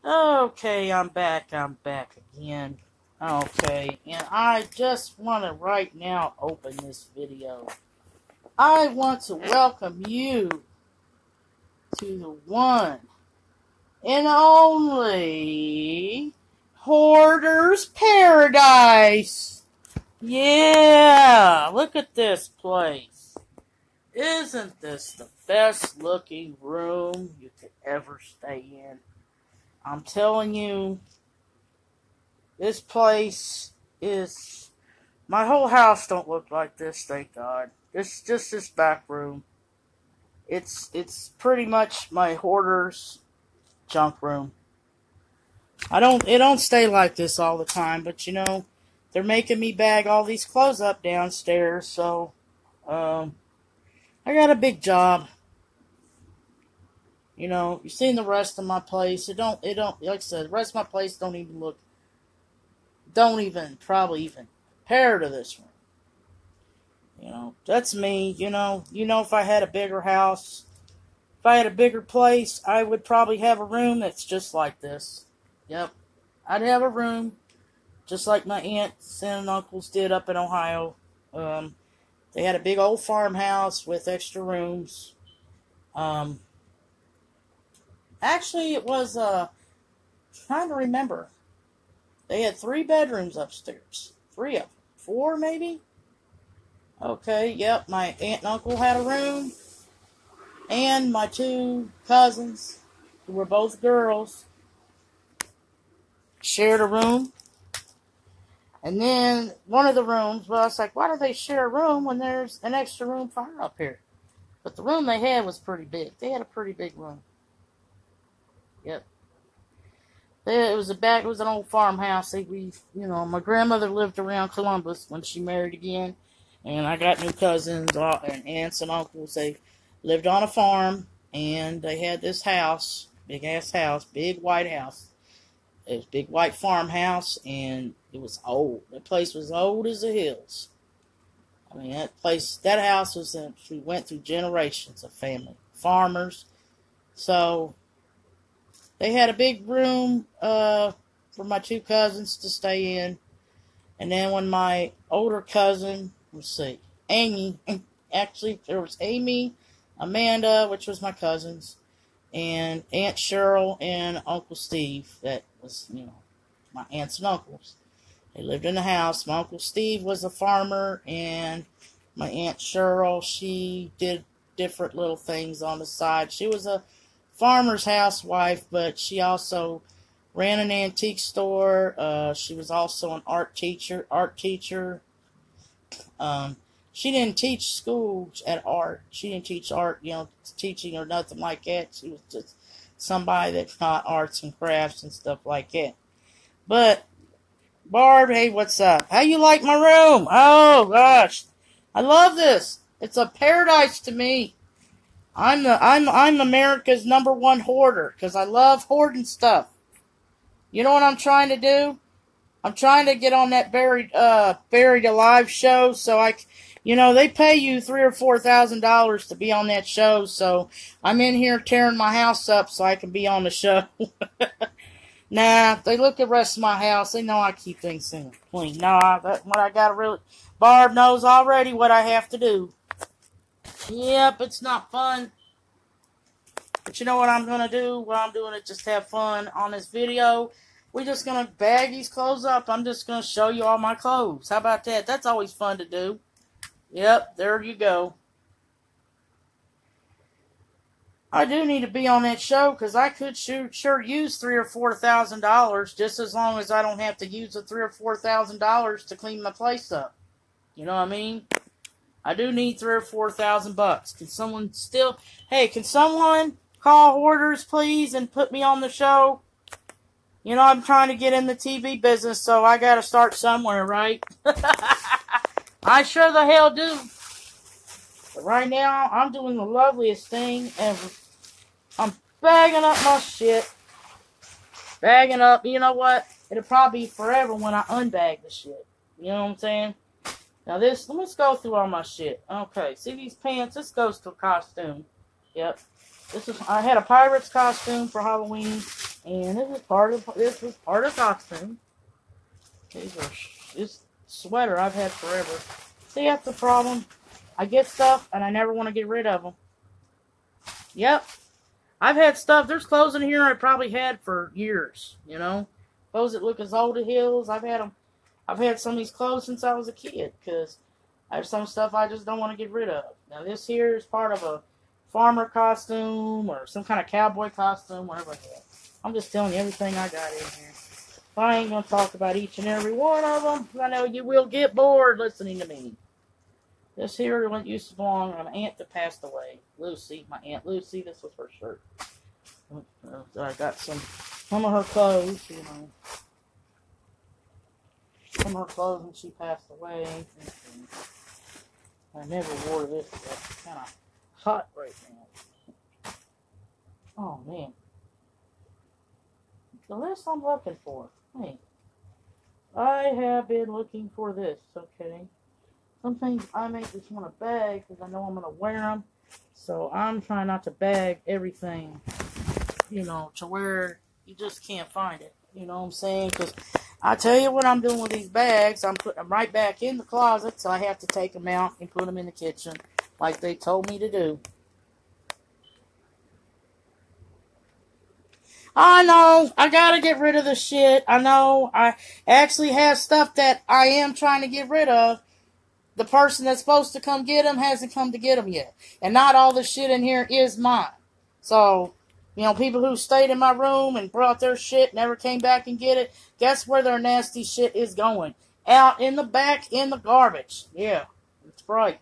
Okay, I'm back again. Okay, and I just want to right now open this video. I want to welcome you to the one and only Hoarder's Paradise. Yeah, look at this place. Isn't this the best looking room you could ever stay in? I'm telling you, this place is... My whole house don't look like this, thank God. This just this back room. It's pretty much my hoarder's junk room. It don't stay like this all the time, but you know, they're making me bag all these clothes up downstairs, so I got a big job. You know, you've seen the rest of my place. It don't like I said, the rest of my place don't even probably even compare to this room. You know, that's me. You know, if I had a bigger house, if I had a bigger place, I would probably have a room that's just like this. Yep. I'd have a room just like my aunts and uncles did up in Ohio. They had a big old farmhouse with extra rooms. Actually, it was, trying to remember. They had 3 bedrooms upstairs. 3 of them. 4, maybe? Okay, yep, my aunt and uncle had a room. And my 2 cousins, who were both girls, shared a room. And then one of the rooms, well, I was like, why do they share a room when there's an extra room for her up here? But the room they had was pretty big. They had a pretty big room. Yep. It was an old farmhouse. My grandmother lived around Columbus when she married again. And I got new cousins and aunts and uncles. They lived on a farm, and they had this house, big-ass house, big white house. It was a big white farmhouse, and it was old. That place was old as the hills. I mean, that house went through generations of family, farmers. So they had a big room for my 2 cousins to stay in. And then when my older cousin, Amy, actually there was Amy, Amanda, which was my cousins, and Aunt Cheryl and Uncle Steve, that was, my aunts and uncles. They lived in the house. My Uncle Steve was a farmer, and my Aunt Cheryl, she did different little things on the side. She was a farmer's housewife, but she also ran an antique store. She was also an art teacher. She didn't teach schools at art. She didn't teach art, teaching or nothing like that. She was just somebody that taught arts and crafts and stuff like that. But Barb, hey, what's up? How you like my room? Oh gosh, I love this. It's a paradise to me. I'm America's #1 hoarder because I love hoarding stuff. You know what I'm trying to do? I'm trying to get on that Buried Alive show, so they pay you $3,000 or $4,000 to be on that show, so I'm in here tearing my house up so I can be on the show. Nah, they look at the rest of my house, they know I keep things clean. Barb knows already what I have to do. Yep, it's not fun. But you know what I'm going to do? What I'm doing is just have fun on this video. We're just going to bag these clothes up. I'm just going to show you all my clothes. How about that? That's always fun to do. Yep, there you go. I do need to be on that show because I could sure use $3,000 or $4,000 just as long as I don't have to use the $3,000 or $4,000 to clean my place up. You know what I mean? I do need $3,000 or $4,000. Can someone call Hoarders, please, and put me on the show? I'm trying to get in the TV business, so I gotta start somewhere, right? I sure the hell do. But right now, I'm doing the loveliest thing ever. I'm bagging up my shit. Bagging up, you know what? It'll probably be forever when I unbag the shit. You know what I'm saying? Now let's go through all my shit. Okay, see these pants? This goes to a costume. Yep. I had a pirate's costume for Halloween. And this was part of costume. This sweater I've had forever. See, that's the problem. I get stuff and I never want to get rid of them. Yep. I've had stuff. There's clothes in here I probably had for years. You know, clothes that look as old as hills. I've had them. I've had some of these clothes since I was a kid because I have some stuff I just don't want to get rid of. Now this here is part of a farmer costume or some kind of cowboy costume, whatever I have. I'm just telling you everything I got in here. I ain't going to talk about each and every one of them. I know you will get bored listening to me. This here one used to belong to an aunt that passed away. Lucy, my Aunt Lucy. This was her shirt. I got some of her clothes, you know. Some of her clothes when she passed away. I never wore this. It's kind of hot right now. Oh, man. The list I'm looking for. Hey. I have been looking for this, okay? Some things I may just want to bag because I know I'm going to wear them. So I'm trying not to bag everything, you know, to where you just can't find it. You know what I'm saying? Because I tell you what I'm doing with these bags. I'm putting them right back in the closet, so I have to take them out and put them in the kitchen like they told me to do. I know, I gotta get rid of the shit. I know, I actually have stuff that I am trying to get rid of. The person that's supposed to come get them hasn't come to get them yet. And not all the shit in here is mine. So, you know, people who stayed in my room and brought their shit, never came back and get it, guess where their nasty shit is going? Out in the back in the garbage. Yeah, that's right.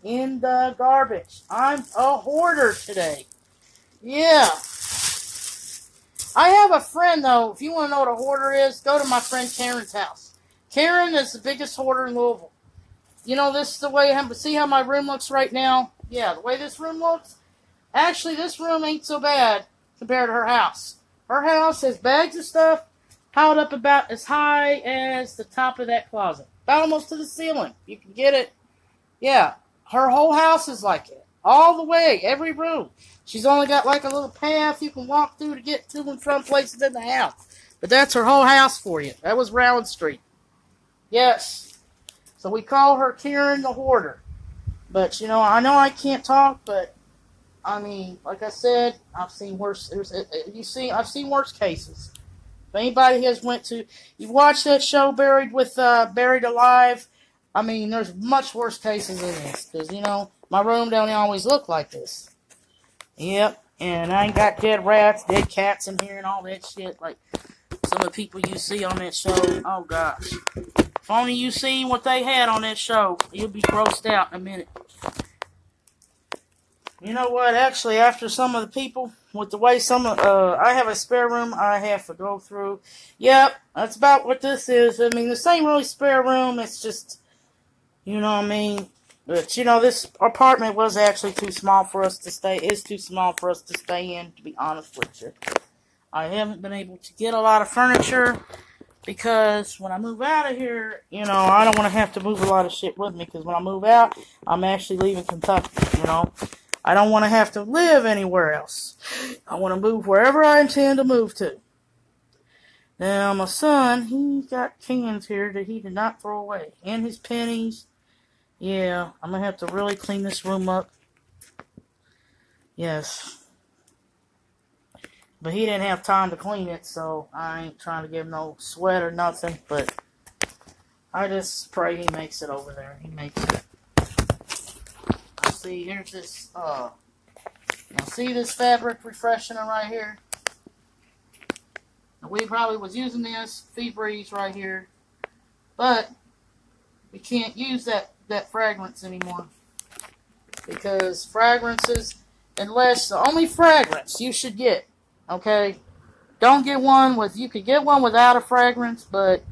In the garbage. I'm a hoarder today. Yeah. I have a friend, though. If you want to know what a hoarder is, go to my friend Karen's house. Karen is the biggest hoarder in Louisville. You know, this is the way, see how my room looks right now? Yeah, the way this room looks. Actually, this room ain't so bad compared to her house. Her house has bags of stuff piled up about as high as the top of that closet. About almost to the ceiling. You can get it. Yeah, her whole house is like it. All the way, every room. She's only got like a little path you can walk through to get to and from places in the house. But that's her whole house for you. That was Rowan Street. Yes. So we call her Karen the Hoarder. But, you know I can't talk, but, I mean, like I said, I've seen worse, I've seen worse cases. If anybody has you watched that show Buried Alive, I mean, there's much worse cases than this. Because, you know, my room don't always look like this. Yep. And I ain't got dead rats, dead cats in here and all that shit. Like some of the people you see on that show. Oh, gosh. If only you seen what they had on that show, you'll be grossed out in a minute. You know what? Actually, after some of the people, with the way I have a spare room I have to go through. Yep, that's about what this is. I mean, this ain't really spare room. It's just, you know what I mean? But, you know, this apartment was actually too small for us to stay. It's too small for us to stay in, to be honest with you. I haven't been able to get a lot of furniture because when I move out of here, you know, I don't want to have to move a lot of shit with me because when I move out, I'm actually leaving Kentucky, you know. I don't want to have to live anywhere else. I want to move wherever I intend to move to. Now, my son, he got cans here that he did not throw away. And his pennies. Yeah, I'm going to have to really clean this room up. Yes. But he didn't have time to clean it, so I ain't trying to give him no sweat or nothing. But I just pray he makes it over there. He makes it. See, here's this, now see this fabric refreshener right here? Now, we probably was using this Febreze right here, but we can't use that fragrance anymore. Because fragrances, the only fragrance you should get, okay? Don't get one you could get one without a fragrance, but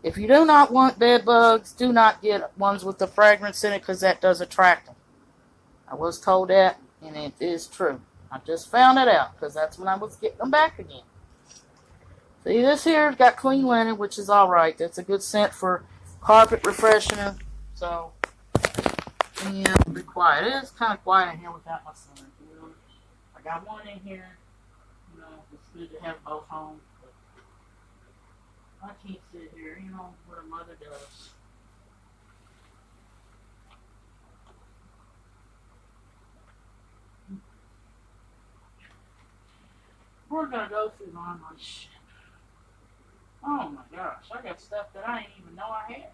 if you do not want bed bugs, do not get ones with the fragrance in it, because that does attract them. I was told that, and it is true. I just found it out, because that's when I was getting them back again. See, this here got clean linen, which is alright. That's a good scent for carpet refreshener. So, yeah, be quiet. It is kind of quiet in here without my son. You know, I got one in here, you know, It's good to have both home. But I can't sit here, you know, what a mother does. We're gonna go through my shit. Oh my gosh, I got stuff that I didn't even know I had.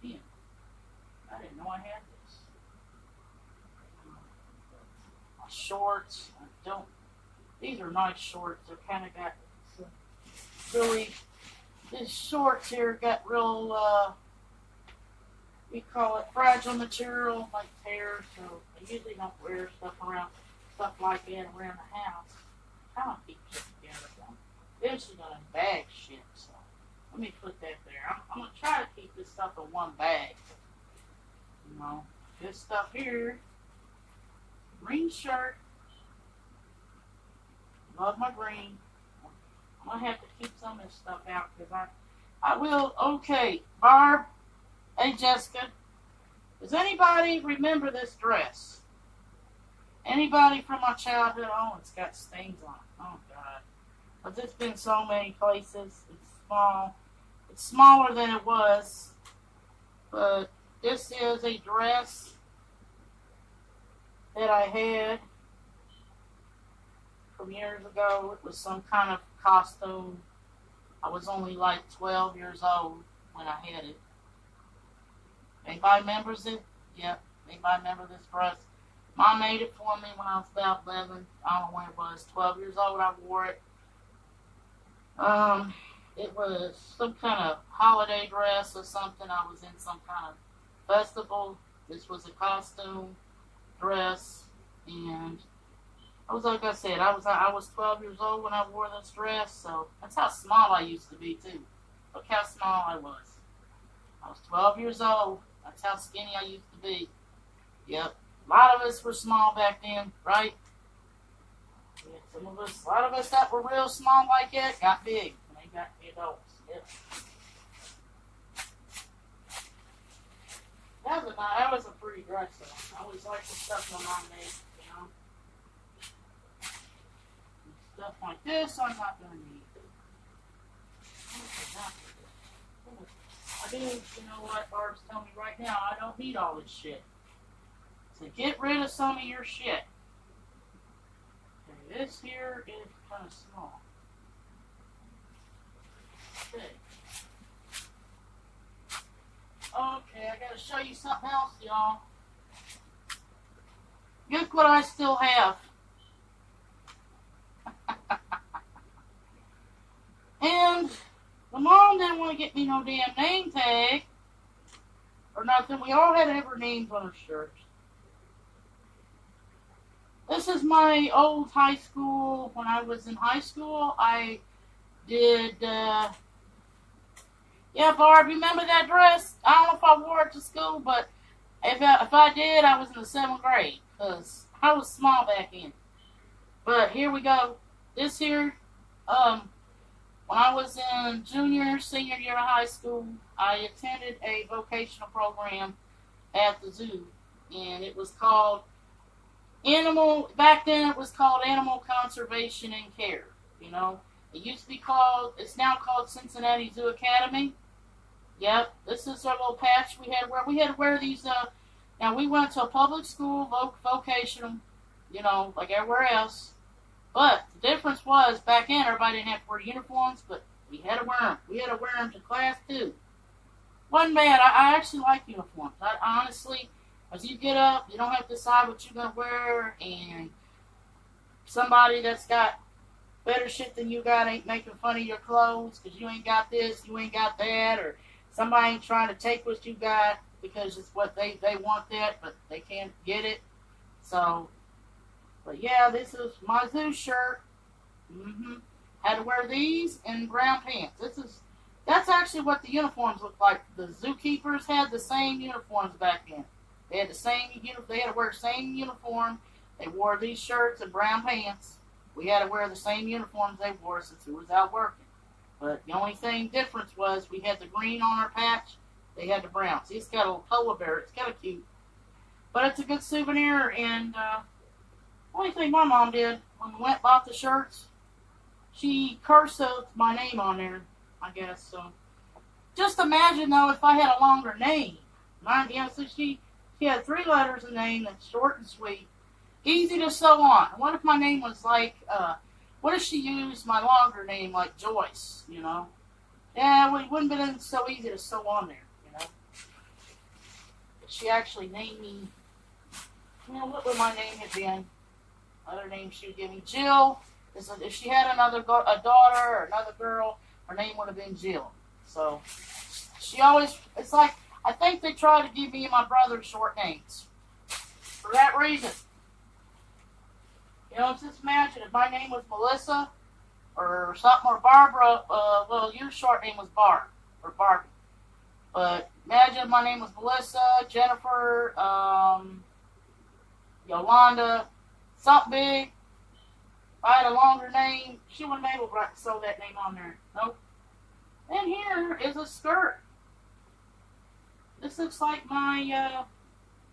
Damn, I didn't know I had this. My shorts, I don't. These are nice shorts. They're kind of got some really. These shorts here got real. We call it fragile material, like tear. So I usually don't wear stuff like that around the house. Kind of keep shit together. Eventually gonna bag shit. So let me put that there. I'm gonna try to keep this stuff in one bag. You know, this stuff here. Green shirt. Love my green. I'm gonna have to keep some of this stuff out because I will. Okay, Barb. Hey, Jessica. Does anybody remember this dress? Anybody from my childhood? Oh, it's got stains on it. Oh, God. But it's been so many places. It's small. It's smaller than it was. But this is a dress that I had from years ago. It was some kind of costume. I was only like 12 years old when I had it. Anybody remembers it? Yep. Anybody remember this dress? Mom made it for me when I was about 11. I don't know when it was. 12 years old, I wore it. It was some kind of holiday dress or something. I was in some kind of festival. This was a costume dress, and I was like I said, I was 12 years old when I wore this dress. So that's how small I used to be too. Look how small I was. I was 12 years old. That's how skinny I used to be. Yep. A lot of us were small back then, right? Yeah, a lot of us that were real small like that got big when they got adults. Yep. That was a pretty dress though. I always liked the stuff my mom made, you know. And stuff like this I'm not gonna need. I do, you know what, Barb's telling me right now, I don't need all this shit. So get rid of some of your shit. Okay, this here is kind of small. Okay. Okay, I gotta show you something else, y'all. Look what I still have. And the mom didn't want to get me no damn name tag or nothing. We all had to have our names on our shirts. This is my old high school. When I was in high school, I did, yeah, Barb, you remember that dress? I don't know if I wore it to school, but if I did, I was in the 7th grade, because I was small back then. But here we go. This here, when I was in senior year of high school, I attended a vocational program at the zoo, and it was called back then it was called Animal Conservation and Care. You know, it used to be it's now called Cincinnati Zoo Academy. Yep, this is our little patch we had to wear these, now we went to a public school, vocational, you know, like everywhere else. But the difference was, back then, everybody didn't have to wear uniforms, but we had to wear them. We had to wear them to class, too. Wasn't bad. I actually like uniforms. I honestly, as you get up, you don't have to decide what you're going to wear, and somebody that's got better shit than you got ain't making fun of your clothes because you ain't got this, you ain't got that, or somebody ain't trying to take what you got because it's what they want that, but they can't get it. So, but yeah, this is my zoo shirt. Had to wear these and brown pants. That's actually what the uniforms look like. The zookeepers had the same uniforms back then. They had they had to wear the same uniform. They wore these shirts and brown pants. We had to wear the same uniforms they wore since we was out working. But the only difference was we had the green on our patch. They had the brown. See, it's got a little polar bear. It's kind of cute. But it's a good souvenir. And only thing my mom did when we went and bought the shirts, she cursed my name on there, I guess. So just imagine though if I had a longer name. Mine, yeah, so she had 3 letters in the name that's short and sweet, easy to sew on. What if my name was like, what if she used my longer name like Joyce, you know? Yeah, well, it wouldn't have been so easy to sew on there, you know? If she actually named me, you know, what would my name have been? Other name she would give me, Jill. If she had a daughter or another girl, her name would have been Jill. So she always, it's like, I think they try to give me and my brother short names for that reason. You know, just imagine if my name was Melissa or something, or Barbara, well, your short name was Barb or Barbie. But imagine if my name was Melissa, Jennifer, Yolanda, something big. If I had a longer name, she wouldn't be able to sew that name on there. Nope. And here is a skirt. This looks like my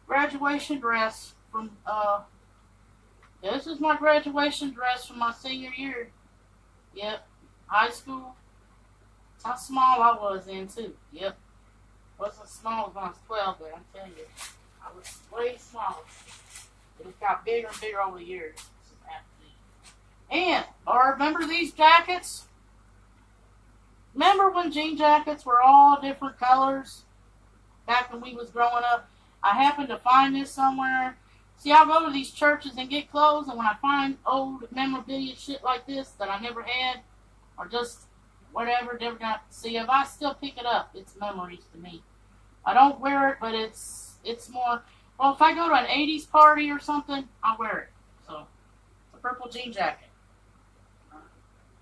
graduation dress from, this is my graduation dress from my senior year. Yep, high school. That's how small I was then, too. Yep. Wasn't small when I was 12, but I'm telling you, I was way smaller. It got bigger and bigger over the years. And, remember these jackets? Remember when jean jackets were all different colors? Back when we was growing up? I happened to find this somewhere. See, I go to these churches and get clothes, and when I find old memorabilia shit like this that I never had, or just whatever, never got to see, if I still pick it up, it's memories to me. I don't wear it, but it's more, well, if I go to an 80s party or something, I'll wear it. So, it's a purple jean jacket.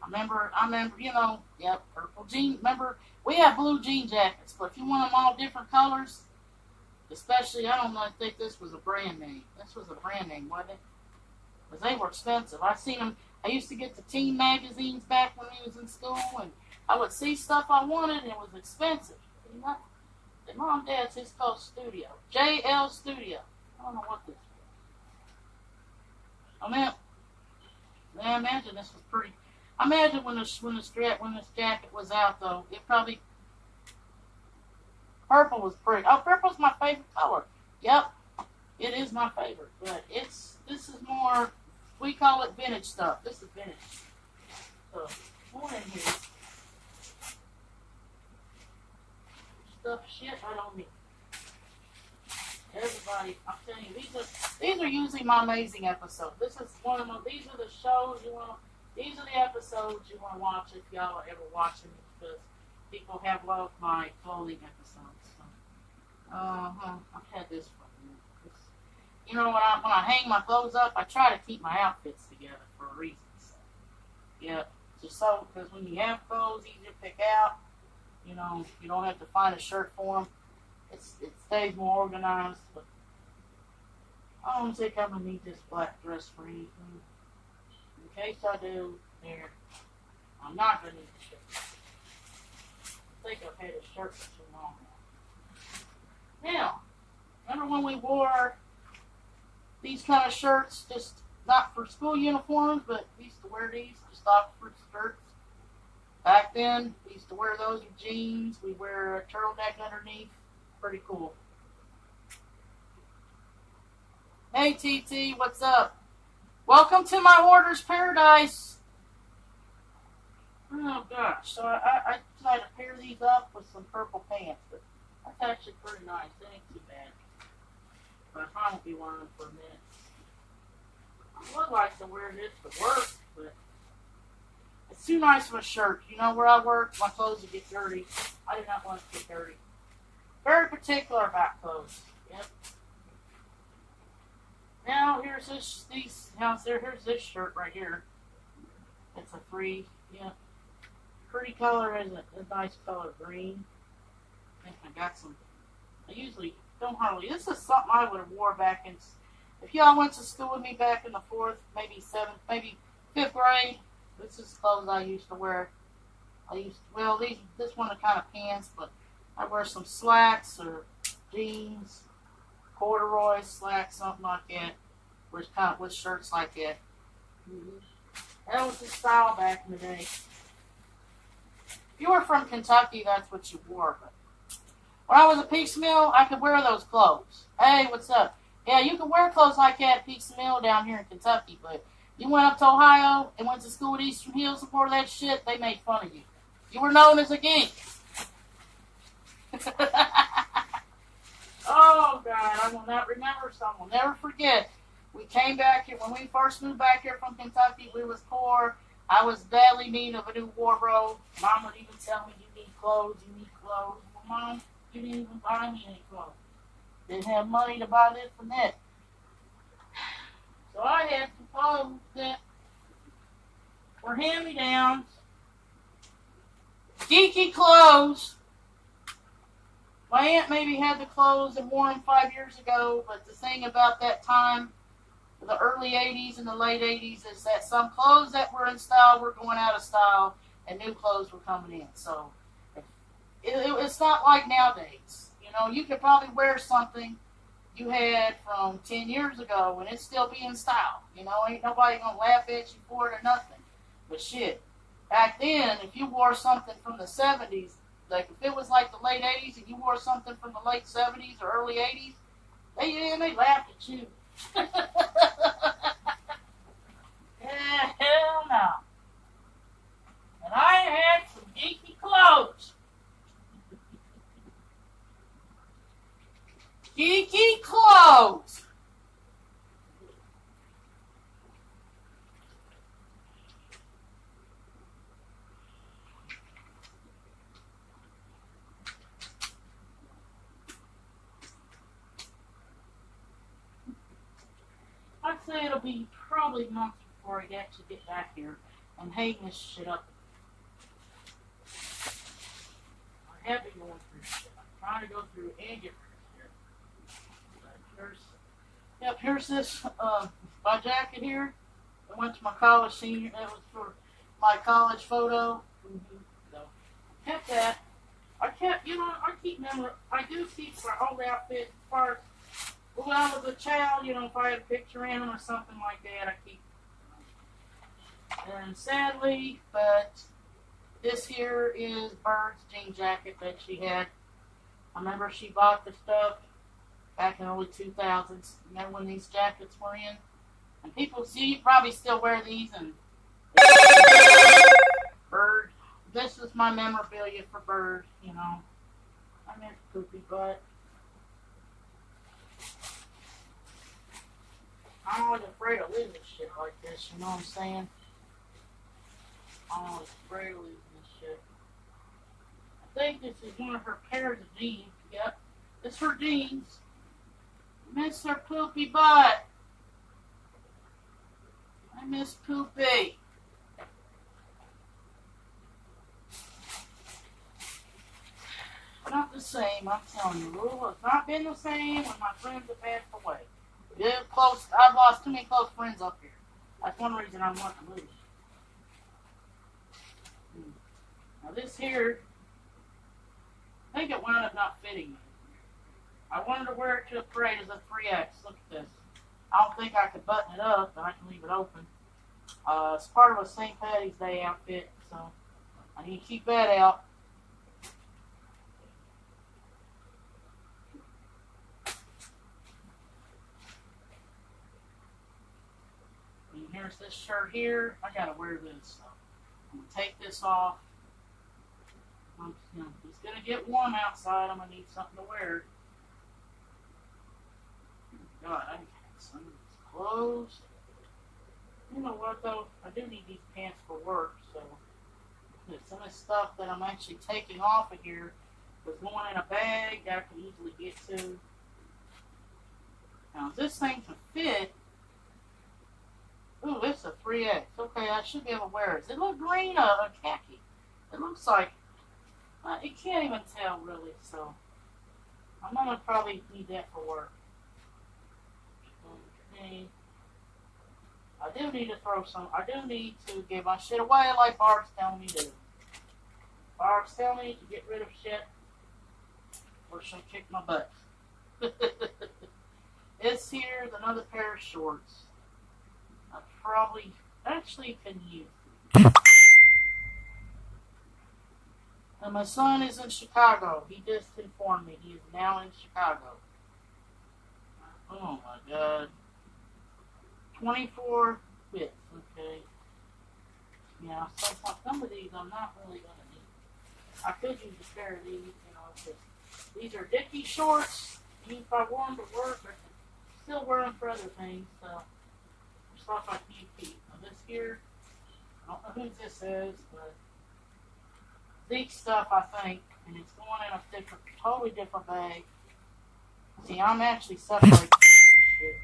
I remember, you know, yep, purple jean. Remember, we have blue jean jackets, but if you want them all different colors, especially, I don't think this was a brand name. This was a brand name, wasn't it? Because they were expensive. I seen them. I used to get the teen magazines back when we was in school, and I would see stuff I wanted, and it was expensive. You know, the Mom and Dad's, it's called Studio. JL Studio. I don't know what this was. I mean, I imagine this was pretty. I imagine when this jacket was out, though, it probably. Purple was pretty. Oh, purple's my favorite color. Yep, it is my favorite. But this is more, we call it vintage stuff. This is vintage. So, more in here. Stuff shit I don't need. Everybody, I'm telling you, these are usually my amazing episodes. This is one of my, these are the shows these are the episodes you want to watch if y'all are ever watching me, because people have loved my clothing episodes. I've had this one. You know, when I hang my clothes up, I try to keep my outfits together for a reason. So, yeah, just so, because when you have clothes, easier to pick out. You know, you don't have to find a shirt for them. It stays more organized. But I don't think I'm gonna need this black dress for anything. In case I do, there. I'm not gonna need the shirt. I think I've had a shirt for too long now. Now, remember when we wore these kind of shirts, just not for school uniforms, but we used to wear these just Oxford skirts. Back then, we used to wear those with jeans. We wear a turtleneck underneath. Pretty cool. Hey, TT, what's up? Welcome to my Hoarder's Paradise. Oh, gosh. So I decided to pair these up with some purple pants, but that's actually pretty nice. It ain't too bad. But I probably won't be wearing them for a minute. I would like to wear this to work, but it's too nice of a shirt. You know, where I work, my clothes would get dirty. I do not want it to get dirty. Very particular about clothes. Yep. Now, here's here's this shirt right here. It's a free, yeah. Pretty color, isn't it? A nice color, green. I think I got some. I usually don't hardly. This is something I would have wore back in. If y'all went to school with me back in the 4th, maybe 7th, maybe 5th grade, this is clothes I used to wear. This one are kind of pants, but I wear some slacks or jeans, corduroy slacks, something like that. With shirts like that. Mm-hmm. That was the style back in the day. If you were from Kentucky, that's what you wore. But when I was a piecemeal, I could wear those clothes. Hey, what's up? Yeah, you can wear clothes like that piecemeal down here in Kentucky, but you went up to Ohio and went to school at Eastern Hills and wore that shit, they made fun of you. You were known as a geek. Oh, God, I will not remember, so I will never forget. We came back here, when we first moved back here from Kentucky, we was poor. I was badly in need of a new wardrobe. Mom would even tell me, you need clothes, you need clothes. Well, Mom, you didn't even buy me any clothes. Didn't have money to buy this and that. So I had some clothes that were hand-me-downs. Geeky clothes. My aunt maybe had the clothes and wore them 5 years ago, but the thing about that time, the early 80s and the late 80s, is that some clothes that were in style were going out of style and new clothes were coming in. So it's not like nowadays. You know, you could probably wear something you had from 10 years ago and it still be in style. You know, ain't nobody gonna laugh at you for it or nothing. But shit, back then, if you wore something from the 70s, like if it was like the late 80s and you wore something from the late 70s or early 80s, they laughed at you. Yeah, hell no. And I had some geeky clothes. Geeky clothes. I'd say it'll be probably months before I actually get back here. I'm hating this shit up. I have been going through shit. I'm trying to go through and get rid of shit. Here's this my jacket here. I went to my college senior. That was for my college photo. So kept that. I do keep my old outfit as far as when I was a child, if I had a picture in them or something like that, I keep them. And sadly, but this here is Bird's jean jacket that she had. I remember she bought the stuff back in the early 2000s. Remember when these jackets were in? And people see, you probably still wear these. And Bird, this is my memorabilia for Bird, I miss Poopy Butt. I'm always afraid of losing shit like this, you know what I'm saying? I'm always afraid of losing this shit. I think this is one of her pairs of jeans. Yep, it's her jeans. Miss her Poopy Butt. I miss Poopy. Not the same, I'm telling you. It's not been the same when my friends have passed away. I've lost too many close friends up here. That's one reason I'm wanting to lose. Now this here, I think it wound up not fitting me. I wanted to wear it to a parade as a 3X. Look at this. I don't think I could button it up, but I can leave it open. It's part of a St. Patty's Day outfit, so I need to keep that out. And here's this shirt here. I gotta wear this, so I'm gonna take this off. It's gonna get warm outside. I'm gonna need something to wear. God, I need some of these clothes. You know what though? I do need these pants for work, so some of the stuff that I'm actually taking off of here was going in a bag that I could easily get to. Now, this thing can fit. Ooh, it's a 3X. Okay, I should be able to wear it. Does it look green or khaki? It looks like, you can't even tell really, so I'm going to probably need that for work. Okay. I do need to give my shit away like Barb's telling me to. Barb's telling me to get rid of shit or she'll kick my butt. This here's another pair of shorts. actually can use. And my son is in Chicago. He just informed me he is now in Chicago. Oh my God. 24 bits, okay. Yeah, so some of these I'm not really going to need. I could use a pair of these, you know, because these are Dickie shorts. If I wore them to work, I can still wear them for other things, so stuff I can't keep. Now this here, I don't know who this is, but Zeke stuff, I think, and it's going in a different, totally different bag. See, I'm actually separating this shit.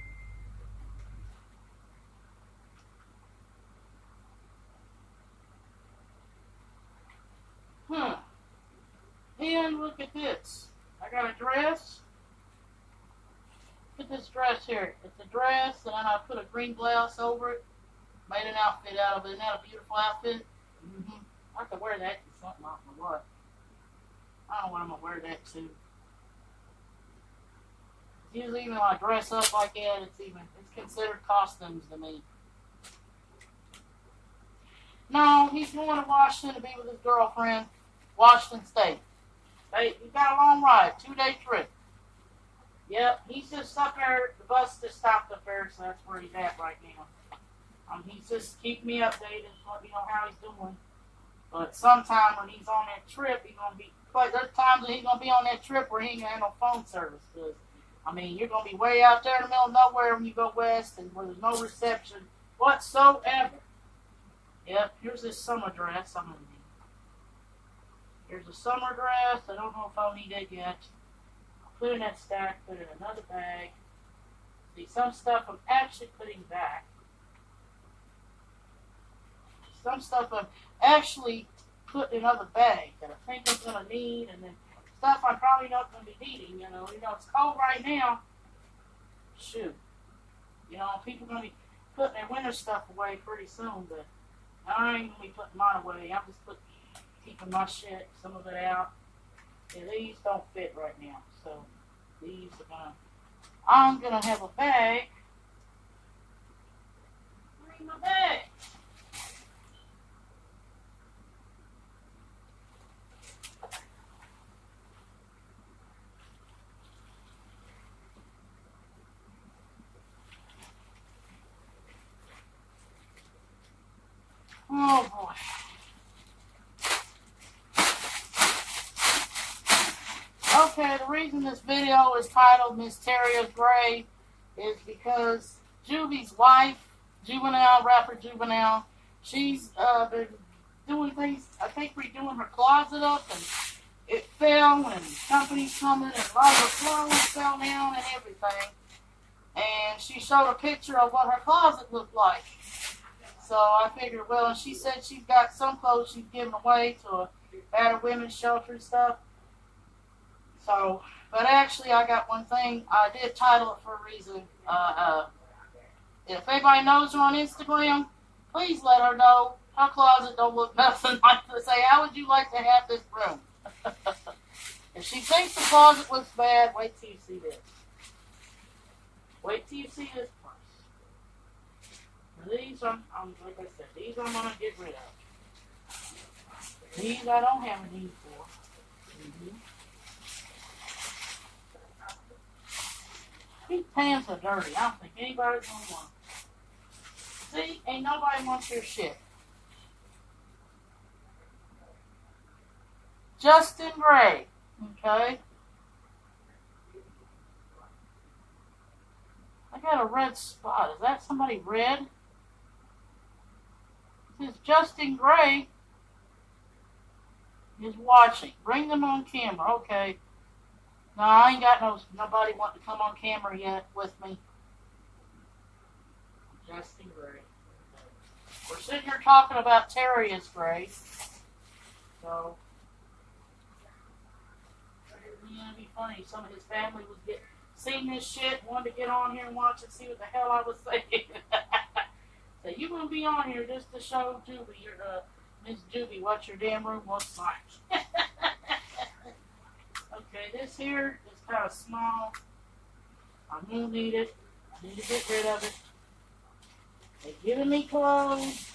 And look at this. I got a dress. Look at this dress here. It's a dress, and then I put a green blouse over it. Made an outfit out of it. Isn't that a beautiful outfit? Mm-hmm. I could wear that to something. I don't know what. I don't know what I'm going to wear that to. Usually even when I dress up like that, it's considered costumes to me. No, he's going to Washington to be with his girlfriend. Washington State. He got a long ride, 2-day trip. Yep, he's just up there. The bus just stopped up there, so that's where he's at right now. He's just keeping me updated, let me know how he's doing. But sometime when he's on that trip, he's gonna be. But there's times when he's gonna be on that trip where he ain't gonna have no phone service. Cause you're gonna be way out there in the middle of nowhere when you go west, and where there's no reception whatsoever. Yep, here's this summer dress I'm gonna need. Here's a summer dress. I don't know if I'll need it yet. I'll put in that stack, put it in another bag. See, some stuff I'm actually putting back. Some stuff I'm actually put in other bags that I think I'm going to need, and then stuff I'm probably not going to be needing. You know, it's cold right now. Shoot. People are going to be putting their winter stuff away pretty soon, but I ain't going to be putting mine away. I'm just keeping my shit, some of it out. Yeah, these don't fit right now, so these are I'm going to have a bag. Bring my bag. Oh boy. Okay, the reason this video is titled Mysterious Gray is because Juvie's wife, rapper Juvenile, she's been doing things, I think redoing her closet up, and it fell, and company's coming, and a lot of her clothes fell down and everything. And she showed a picture of what her closet looked like. So I figured, well, and she said she's got some clothes she's giving away to a battered women's shelter and stuff. So, but actually I got one thing. I did title it for a reason. If anybody knows her on Instagram, please let her know her closet don't look nothing like this. Say, how would you like to have this room? If she thinks the closet looks bad, wait till you see this. Wait till you see this place. These like I said, these I'm going to get rid of. These I don't have a need for. These pants are dirty. I don't think anybody's going to want them. See, ain't nobody wants your shit. Justin Gray, okay? I got a red spot. Is that somebody red? It says Justin Gray is watching. Bring them on camera. Okay. No, I ain't got nobody wanting to come on camera yet with me. Justin Gray. We're sitting here talking about Terrius Gray. So, it'd be funny. Some of his family was seen this shit, wanted to get on here and watch and see what the hell I was saying. So you gonna be on here just to show Juvie, Miss Juvie, what your damn room looks like. Okay, this here is kind of small. I'm gonna need it. I need to get rid of it. They're giving me clothes.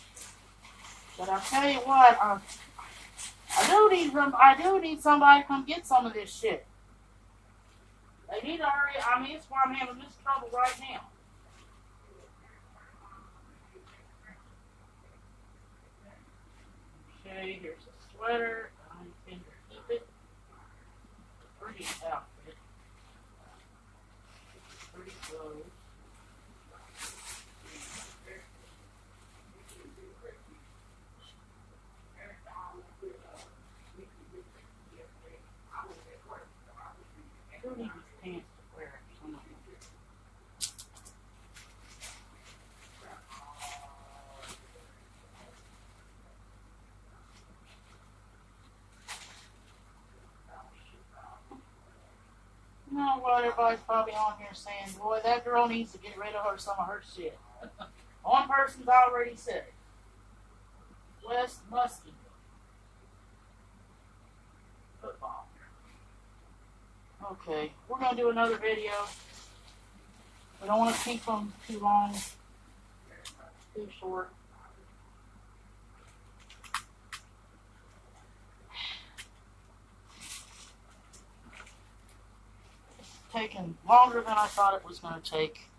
But I'll tell you what, I do need somebody to come get some of this shit. They need to hurry. I mean, it's why I'm having this trouble right now. Okay, here's a sweater. I intend to keep it. Pretty outfit. Pretty clothes. I do need these pants to wear. Some of them. You know what? Everybody's probably on here saying, boy, that girl needs to get rid of some of her shit. One person's already said it. West Muskie. Football. Okay, we're going to do another video. We don't want to keep them too long, too short. It's taken longer than I thought it was going to take.